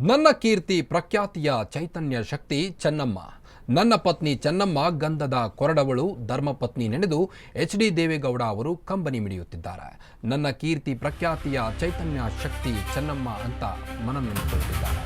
ನನ್ನ ಕೀರ್ತಿ ಪ್ರಖ್ಯಾತಿಯ ಚೈತನ್ಯ ಶಕ್ತಿ ಚೆನ್ನಮ್ಮ. ನನ್ನ ಪತ್ನಿ ಚೆನ್ನಮ್ಮ ಗಂಧದ ಕೊರಡವಳು, ಧರ್ಮಪತ್ನಿ ನೆನೆದು HD ದೇವೇಗೌಡ ಅವರು ಕಂಬನಿ ಮಿಡಿಯುತ್ತಿದ್ದಾರೆ. ನನ್ನ ಕೀರ್ತಿ ಪ್ರಖ್ಯಾತಿಯ ಚೈತನ್ಯ ಶಕ್ತಿ ಚೆನ್ನಮ್ಮ ಅಂತ ಮನಮೆನ್ನುತ್ತಿದ್ದಾರೆ.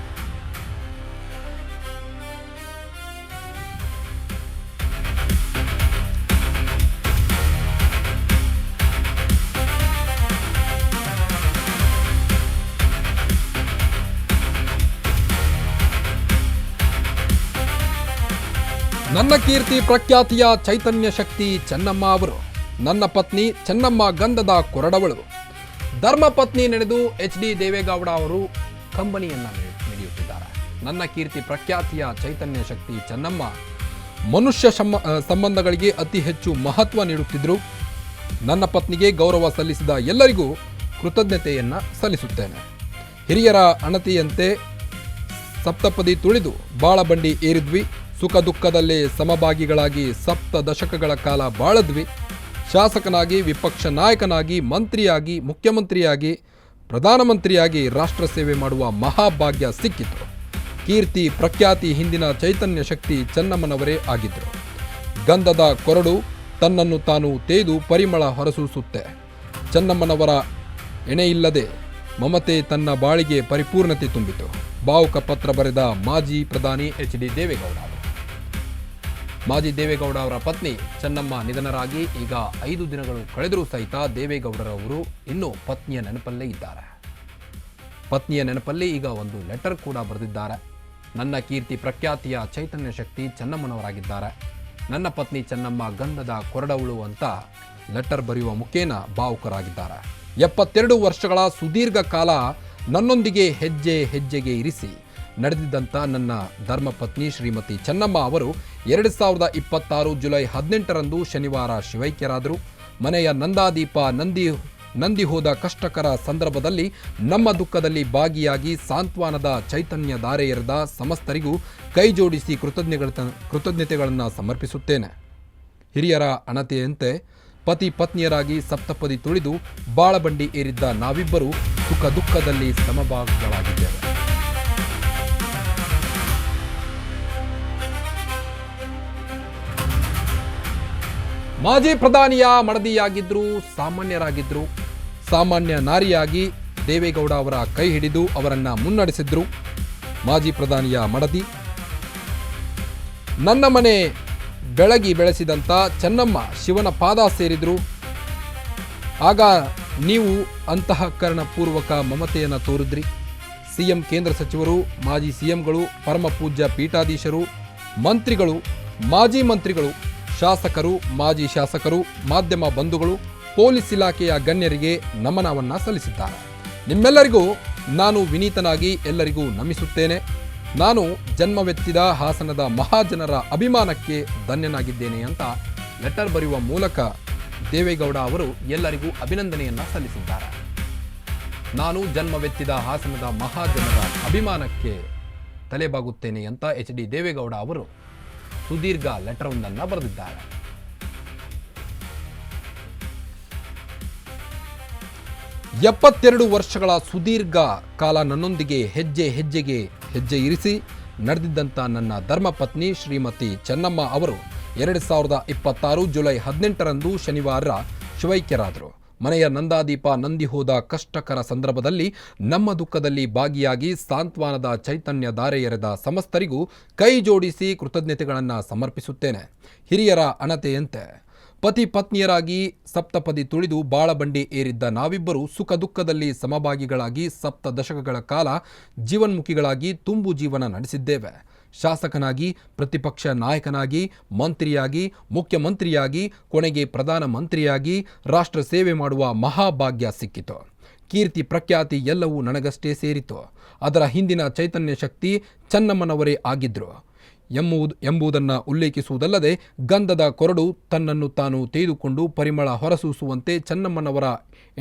ನನ್ನ ಕೀರ್ತಿ ಪ್ರಖ್ಯಾತಿಯ ಚೈತನ್ಯ ಶಕ್ತಿ ಚೆನ್ನಮ್ಮ ಅವರು. ನನ್ನ ಪತ್ನಿ ಚೆನ್ನಮ್ಮ ಗಂಧದ ಕೊರಡವಳು, ಧರ್ಮಪತ್ನಿ ನೆನೆದು HD ದೇವೇಗೌಡ ಅವರು ಕಂಬನಿಯನ್ನ ಮಿಡಿಯುತ್ತಿದ್ದಾರೆ. ನನ್ನ ಕೀರ್ತಿ ಪ್ರಖ್ಯಾತಿಯ ಚೈತನ್ಯ ಶಕ್ತಿ ಚೆನ್ನಮ್ಮ ಮನುಷ್ಯ ಸಂಬಂಧಗಳಿಗೆ ಅತಿ ಹೆಚ್ಚು ಮಹತ್ವ ನೀಡುತ್ತಿದ್ದರು. ನನ್ನ ಪತ್ನಿಗೆ ಗೌರವ ಸಲ್ಲಿಸಿದ ಎಲ್ಲರಿಗೂ ಕೃತಜ್ಞತೆಯನ್ನ ಸಲ್ಲಿಸುತ್ತೇನೆ. ಹಿರಿಯರ ಅಣತಿಯಂತೆ ಸಪ್ತಪದಿ ತುಳಿದು ಬಾಳಬಂಡಿ ಏರಿದ್ವಿ. ಸುಖ ದುಃಖದಲ್ಲೇ ಸಮಭಾಗಿಗಳಾಗಿ 7 ದಶಕಗಳ ಕಾಲ ಬಾಳದ್ವಿ. ಶಾಸಕನಾಗಿ, ವಿಪಕ್ಷ ನಾಯಕನಾಗಿ, ಮಂತ್ರಿಯಾಗಿ, ಮುಖ್ಯಮಂತ್ರಿಯಾಗಿ, ಪ್ರಧಾನಮಂತ್ರಿಯಾಗಿ ರಾಷ್ಟ್ರ ಸೇವೆ ಮಾಡುವ ಮಹಾಭಾಗ್ಯ ಸಿಕ್ಕಿತು. ಕೀರ್ತಿ ಪ್ರಖ್ಯಾತಿ ಹಿಂದಿನ ಚೈತನ್ಯ ಶಕ್ತಿ ಚೆನ್ನಮ್ಮನವರೇ ಆಗಿದ್ದರು. ಗಂಧದ ಕೊರಡು ತನ್ನನ್ನು ತಾನು ತೇದು ಪರಿಮಳ ಹೊರಸೂಸುತ್ತೆ. ಚೆನ್ನಮ್ಮನವರ ಎಣೆಯಿಲ್ಲದೆ ಮಮತೆ ತನ್ನ ಬಾಳಿಗೆ ಪರಿಪೂರ್ಣತೆ ತುಂಬಿತು. ಭಾವುಕ ಪತ್ರ ಬರೆದ ಮಾಜಿ ಪ್ರಧಾನಿ HD ದೇವೇಗೌಡ ಅವರು. ಮಾಜಿ ದೇವೇಗೌಡ ಅವರ ಪತ್ನಿ ಚೆನ್ನಮ್ಮ ನಿಧನರಾಗಿ ಈಗ 5 ದಿನಗಳು ಕಳೆದರೂ ಸಹಿತ ದೇವೇಗೌಡರವರು ಇನ್ನೂ ಪತ್ನಿಯ ನೆನಪಲ್ಲೇ ಇದ್ದಾರೆ. ಪತ್ನಿಯ ನೆನಪಲ್ಲಿ ಈಗ ಒಂದು ಲೆಟರ್ ಕೂಡ ಬರೆದಿದ್ದಾರೆ. ನನ್ನ ಕೀರ್ತಿ ಪ್ರಖ್ಯಾತಿಯ ಚೈತನ್ಯ ಶಕ್ತಿ ಚೆನ್ನಮ್ಮನವರಾಗಿದ್ದಾರೆ. ನನ್ನ ಪತ್ನಿ ಚೆನ್ನಮ್ಮ ಗಂಧದ ಕೊರಡವಳು ಅಂತ ಲೆಟರ್ ಬರೆಯುವ ಮುಖೇನ ಭಾವುಕರಾಗಿದ್ದಾರೆ. 72 ವರ್ಷಗಳ ಸುದೀರ್ಘ ಕಾಲ ನನ್ನೊಂದಿಗೆ ಹೆಜ್ಜೆ ಹೆಜ್ಜೆಗೆ ಇರಿಸಿ ನಡೆದಿದ್ದಂಥ ನನ್ನ ಧರ್ಮಪತ್ನಿ ಶ್ರೀಮತಿ ಚೆನ್ನಮ್ಮ ಅವರು 2026 ಜುಲೈ 18ರಂದು ಶನಿವಾರ ಶಿವೈಕ್ಯರಾದರು. ಮನೆಯ ನಂದಾದೀಪ ನಂದಿ ಹೋದ ಕಷ್ಟಕರ ಸಂದರ್ಭದಲ್ಲಿ ನಮ್ಮ ದುಃಖದಲ್ಲಿ ಭಾಗಿಯಾಗಿ ಸಾಂತ್ವನದ ಚೈತನ್ಯ ಧಾರೆ ಎರೆದ ಸಮಸ್ತರಿಗೂ ಕೈ ಜೋಡಿಸಿ ಕೃತಜ್ಞತೆಗಳನ್ನು ಸಮರ್ಪಿಸುತ್ತೇನೆ. ಹಿರಿಯರ ಅಣತೆಯಂತೆ ಪತಿ ಪತ್ನಿಯರಾಗಿ ಸಪ್ತಪದಿ ತುಳಿದು ಬಾಳಬಂಡಿ ಏರಿದ್ದ ನಾವಿಬ್ಬರು ಸುಖ ದುಃಖದಲ್ಲಿ ಸಮಭಾಗಿಗಳಾಗಿದ್ದೇವೆ. ಮಾಜಿ ಪ್ರಧಾನಿಯ ಮಡದಿಯಾಗಿದ್ರು, ಸಾಮಾನ್ಯರಾಗಿದ್ರು. ಸಾಮಾನ್ಯ ನಾರಿಯಾಗಿ ದೇವೇಗೌಡ ಅವರ ಕೈ ಹಿಡಿದು ಅವರನ್ನ ಮುನ್ನಡೆಸಿದ್ರು. ಮಾಜಿ ಪ್ರಧಾನಿಯ ಮಡದಿ, ನನ್ನ ಮನೆ ಬೆಳಗಿ ಬೆಳೆಸಿದಂಥ ಚೆನ್ನಮ್ಮ ಶಿವನ ಪಾದ ಸೇರಿದ್ರು. ಆಗ ನೀವು ಅಂತಃಕರಣ ಪೂರ್ವಕ ಮಮತೆಯನ್ನು ತೋರಿದ್ರಿ. CM ಕೇಂದ್ರ ಸಚಿವರು, ಮಾಜಿ CMಗಳು, ಪರಮ ಪೂಜ್ಯ ಪೀಠಾಧೀಶರು, ಮಂತ್ರಿಗಳು, ಮಾಜಿ ಮಂತ್ರಿಗಳು, ಶಾಸಕರು, ಮಾಜಿ ಶಾಸಕರು, ಮಾಧ್ಯಮ ಬಂಧುಗಳು, ಪೊಲೀಸ್ ಇಲಾಖೆಯ ಗಣ್ಯರಿಗೆ ನಮನವನ್ನು ಸಲ್ಲಿಸಿದ್ದಾರೆ. ನಿಮ್ಮೆಲ್ಲರಿಗೂ ನಾನು ವಿನೀತನಾಗಿ ಎಲ್ಲರಿಗೂ ನಮಿಸುತ್ತೇನೆ. ನಾನು ಜನ್ಮವೆತ್ತಿದ ಹಾಸನದ ಮಹಾಜನರ ಅಭಿಮಾನಕ್ಕೆ ಧನ್ಯನಾಗಿದ್ದೇನೆ ಅಂತ ಲೆಟರ್ ಬರೆಯುವ ಮೂಲಕ ದೇವೇಗೌಡ ಅವರು ಎಲ್ಲರಿಗೂ ಅಭಿನಂದನೆಯನ್ನ ಸಲ್ಲಿಸಿದ್ದಾರೆ. ನಾನು ಜನ್ಮವೆತ್ತಿದ ಹಾಸನದ ಮಹಾಜನರ ಅಭಿಮಾನಕ್ಕೆ ತಲೆಬಾಗುತ್ತೇನೆ ಅಂತ HD ದೇವೇಗೌಡ ಅವರು ಸುದೀರ್ಘ ಲೆಟರ್ ಒಂದನ್ನು ಬರೆದಿದ್ದಾರೆ. ಎಪ್ಪತ್ತೆರಡು ವರ್ಷಗಳ ಸುದೀರ್ಘ ಕಾಲ ನನ್ನೊಂದಿಗೆ ಹೆಜ್ಜೆ ಹೆಜ್ಜೆಗೆ ಹೆಜ್ಜೆ ಇರಿಸಿ ನಡೆದಿದ್ದಂಥ ನನ್ನ ಧರ್ಮಪತ್ನಿ ಶ್ರೀಮತಿ ಚೆನ್ನಮ್ಮ ಅವರು 2026 ಜುಲೈ 18ರಂದು ಶನಿವಾರ ಶಿವೈಕ್ಯರಾದರು. ಮನೆಯ ನಂದಾದೀಪ ನಂದಿ ಹೋದ ಕಷ್ಟಕರ ಸಂದರ್ಭದಲ್ಲಿ ನಮ್ಮ ದುಃಖದಲ್ಲಿ ಭಾಗಿಯಾಗಿ ಸಾಂತ್ವನದ ಚೈತನ್ಯ ಧಾರೆ ಎರೆದ ಸಮಸ್ತರಿಗೂ ಕೈ ಜೋಡಿಸಿ ಕೃತಜ್ಞತೆಗಳನ್ನು ಸಮರ್ಪಿಸುತ್ತೇನೆ. ಹಿರಿಯರ ಅಣತೆಯಂತೆ ಪತಿ ಪತ್ನಿಯರಾಗಿ ಸಪ್ತಪದಿ ತುಳಿದು ಬಾಳಬಂಡಿ ಏರಿದ್ದ ನಾವಿಬ್ಬರು ಸುಖ ದುಃಖದಲ್ಲಿ ಸಮಭಾಗಿಗಳಾಗಿ 7 ದಶಕಗಳ ಕಾಲ ಜೀವನ್ಮುಖಿಗಳಾಗಿ ತುಂಬು ಜೀವನ ನಡೆಸಿದ್ದೇವೆ. ಶಾಸಕನಾಗಿ, ಪ್ರತಿಪಕ್ಷ ನಾಯಕನಾಗಿ, ಮಂತ್ರಿಯಾಗಿ, ಮುಖ್ಯಮಂತ್ರಿಯಾಗಿ, ಕೊನೆಗೆ ಪ್ರಧಾನಮಂತ್ರಿಯಾಗಿ ರಾಷ್ಟ್ರ ಸೇವೆ ಮಾಡುವ ಮಹಾಭಾಗ್ಯ ಸಿಕ್ಕಿತು. ಕೀರ್ತಿ ಪ್ರಖ್ಯಾತಿ ಎಲ್ಲವೂ ನನಗಷ್ಟೇ ಸೇರಿತು. ಅದರ ಹಿಂದಿನ ಚೈತನ್ಯ ಶಕ್ತಿ ಚೆನ್ನಮ್ಮನವರೇ ಆಗಿದ್ರು ಎಂಬುದನ್ನು ಉಲ್ಲೇಖಿಸುವುದಲ್ಲದೆ ಗಂಧದ ಕೊರಡು ತನ್ನನ್ನು ತಾನು ತೆಗೆದುಕೊಂಡು ಪರಿಮಳ ಹೊರಸೂಸುವಂತೆ ಚೆನ್ನಮ್ಮನವರ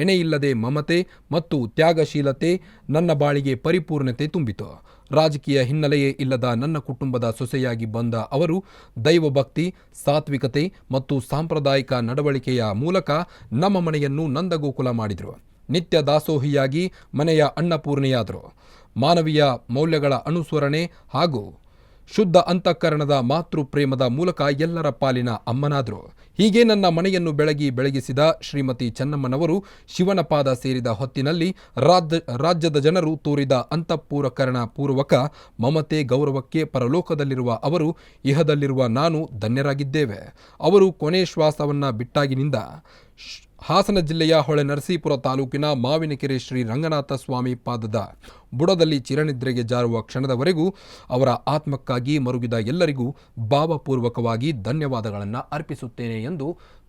ಎಣೆಯಿಲ್ಲದೆ ಮಮತೆ ಮತ್ತು ತ್ಯಾಗಶೀಲತೆ ನನ್ನ ಬಾಳಿಗೆ ಪರಿಪೂರ್ಣತೆ ತುಂಬಿತು. ರಾಜಕೀಯ ಹಿನ್ನೆಲೆಯೇ ಇಲ್ಲದ ನನ್ನ ಕುಟುಂಬದ ಸೊಸೆಯಾಗಿ ಬಂದ ಅವರು ದೈವಭಕ್ತಿ, ಸಾತ್ವಿಕತೆ ಮತ್ತು ಸಾಂಪ್ರದಾಯಿಕ ನಡವಳಿಕೆಯ ಮೂಲಕ ನಮ್ಮ ಮನೆಯನ್ನು ನಂದಗೋಕುಲ ಮಾಡಿದರು. ನಿತ್ಯ ದಾಸೋಹಿಯಾಗಿ ಮನೆಯ ಅನ್ನಪೂರ್ಣೆಯಾದರು. ಮಾನವೀಯ ಮೌಲ್ಯಗಳ ಅನುಸರಣೆ ಹಾಗೂ ಶುದ್ಧ ಅಂತಃಕರಣದ ಮಾತೃ ಪ್ರೇಮದ ಮೂಲಕ ಎಲ್ಲರ ಪಾಲಿನ ಅಮ್ಮನಾದರು. ಹೀಗೆ ನನ್ನ ಮನೆಯನ್ನು ಬೆಳಗಿಸಿದ ಶ್ರೀಮತಿ ಚೆನ್ನಮ್ಮನವರು ಶಿವನ ಪಾದ ಸೇರಿದ ಹೊತ್ತಿನಲ್ಲಿ ರಾಜ್ಯದ ಜನರು ತೋರಿದ ಅಂತಃಪೂರ್ವಕರಣ ಪೂರ್ವಕ ಮಮತೆ ಗೌರವಕ್ಕೆ ಪರಲೋಕದಲ್ಲಿರುವ ಅವರು, ಇಹದಲ್ಲಿರುವ ನಾನು ಧನ್ಯರಾಗಿದ್ದೇವೆ. ಅವರು ಕೊನೆ ಶ್ವಾಸವನ್ನು ಬಿಟ್ಟಾಗಿನಿಂದ ಹಾಸನ ಜಿಲ್ಲೆಯ ಹೊಳೆನರಸೀಪುರ ತಾಲೂಕಿನ ಮಾವಿನಕೆರೆ ಶ್ರೀ ರಂಗನಾಥ ಸ್ವಾಮಿ ಪಾದದ ಬುಡದಲ್ಲಿ ಚಿರನಿದ್ರೆಗೆ ಜಾರುವ ಕ್ಷಣದವರೆಗೂ ಅವರ ಆತ್ಮಕ್ಕಾಗಿ ಮರುಗಿದ ಎಲ್ಲರಿಗೂ ಭಾವಪೂರ್ವಕವಾಗಿ ಧನ್ಯವಾದಗಳನ್ನು ಅರ್ಪಿಸುತ್ತೇನೆ ಎಂದು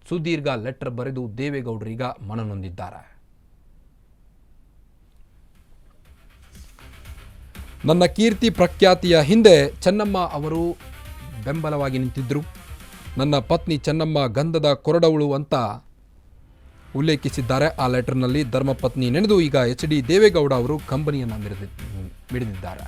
ಸುದೀರ್ಘ ಲೆಟರ್ ಬರೆದು ದೇವೇಗೌಡರೀಗ ಮನನೊಂದಿದ್ದಾರೆ. ನನ್ನ ಕೀರ್ತಿ ಪ್ರಖ್ಯಾತಿಯ ಹಿಂದೆ ಚೆನ್ನಮ್ಮ ಅವರು ಬೆಂಬಲವಾಗಿ ನಿಂತಿದ್ದರು. ನನ್ನ ಪತ್ನಿ ಚೆನ್ನಮ್ಮ ಗಂಧದ ಕೊರಡವಳು ಅಂತ ಉಲ್ಲೇಖಿಸಿದ್ದಾರೆ. ಆ ಲೆಟರ್ನಲ್ಲಿ ಧರ್ಮಪತ್ನಿ ನೆನೆದು ಈಗ HD ದೇವೇಗೌಡ ಅವರು ಕಂಬನಿಯನ್ನು ಮಿಡಿದಿದ್ದಾರೆ.